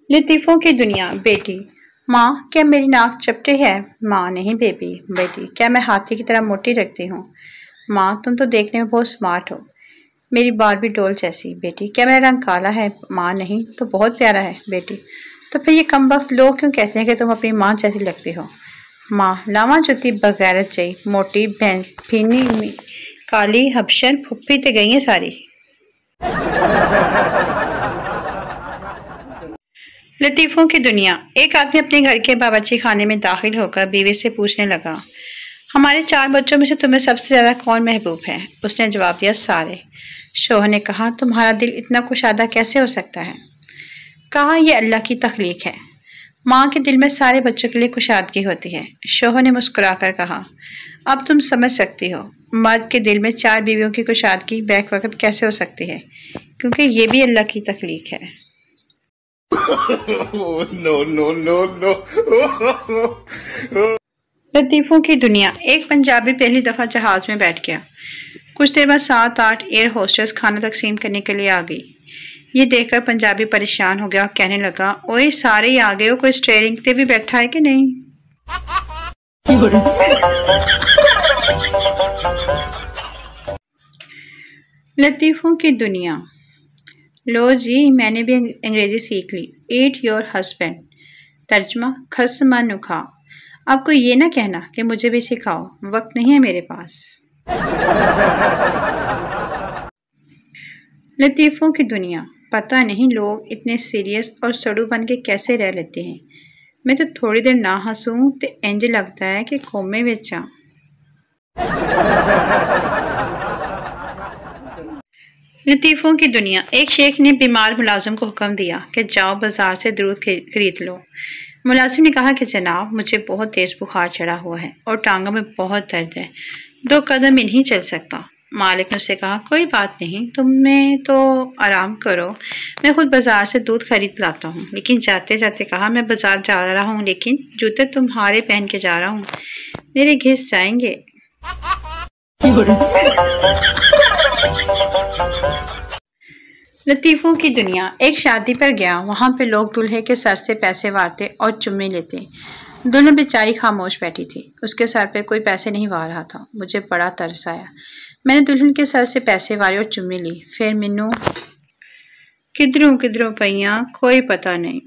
لطیفوں کی دنیا۔ بیٹی: ماں کیا میری ناک چپٹی ہے؟ ماں: نہیں بیبی۔ بیٹی: کیا میں ہاتھی کی طرح موٹی لگتی ہوں؟ ماں: تم تو دیکھنے میں بہت سمارٹ ہو، میری باربی ڈول جیسی۔ بیٹی: کیا میرا رنگ کالا ہے؟ ماں: نہیں، تو بہت پیارا ہے۔ بیٹی: تو پھر یہ کم وقت لوگ کیوں کہتے ہیں کہ تم اپنی ماں جیسی لگتی ہو؟ ماں: لاواں جتی بغیرت جئی، موٹی بھینی کالی ہبشن پھپھی تے گئی ہیں ساری۔ لطیفوں کی دنیا۔ ایک آدمی اپنے گھر کے باورچی خانے میں داخل ہو کر بیوی سے پوچھنے لگا، ہمارے 4 بچوں میں سے تمہیں سب سے زیادہ کون محبوب ہے؟ اس نے جواب دیا، سارے۔ شوہر نے کہا، تمہارا دل اتنا کشادہ کیسے ہو سکتا ہے؟ کہا، یہ اللہ کی تخلیق ہے، ماں کے دل میں سارے بچوں کے لیے کشادگی ہوتی ہے۔ شوہر نے مسکرا کر کہا، اب تم سمجھ سکتی ہو مرد کے دل میں 4 بیویوں کی کشادگی بیک وقت کیسے ہو سکتی ہے، کیونکہ یہ بھی اللہ کی تخلیق ہے۔ لطیفوں کی دنیا۔ ایک پنجابی پہلی دفعہ جہاز میں بیٹھ گیا۔ کچھ دیر بعد 7-8 ایئر ہوسٹس کھانا تقسیم کرنے کے لیے آ گئی۔ یہ دیکھ کر پنجابی پریشان ہو گیا اور کہنے لگا، اوئے سارے ہی آ گئے ہو، کوئی اسٹیئرنگ تے بھی بیٹھا ہے کہ نہیں؟ لطیفوں کی دنیا۔ لو جی، میں نے بھی انگریزی سیکھ لی۔ Eat your husband. ترجمہ: خسمہ نکھا۔ اب کوئی یہ نہ کہنا کہ مجھے بھی سکھاؤ، وقت نہیں ہے میرے پاس۔ لطیفوں کی دنیا۔ پتہ نہیں لوگ اتنے سیریس اور سڑو بن کے کیسے رہ لیتے ہیں، میں تو تھوڑی دیر نہ ہنسوں تے انج لگتا ہے کہ کومے وچ ہاں۔ لطیفوں کی دنیا۔ ایک شیخ نے بیمار ملازم کو حکم دیا کہ جاؤ بازار سے درود خرید لو۔ ملازم نے کہا کہ جناب، مجھے بہت تیز بخار چڑھا ہوا ہے اور ٹانگوں میں بہت درد ہے، 2 قدم ہی نہیں چل سکتا۔ مالک نے اس سے کہا، کوئی بات نہیں، تمہیں تو آرام کرو، میں خود بازار سے دودھ خرید لاتا ہوں۔ لیکن جاتے جاتے کہا، میں بازار جا رہا ہوں لیکن جوتے تمہارے پہن کے جا رہا ہوں، میرے گھس جائیں گے۔ لطیفوں کی دنیا۔ ایک شادی پر گیا، وہاں پہ لوگ دلہے کے سر سے پیسے وارتے اور چمے لیتے۔ دلہن بیچاری خاموش بیٹھی تھی، اس کے سر پہ کوئی پیسے نہیں وار رہا تھا۔ مجھے بڑا ترس آیا، میں نے دلہن کے سر سے پیسے وارے اور چمے لی، پھر مینوں کدھروں پئیاں کوئی پتہ نہیں۔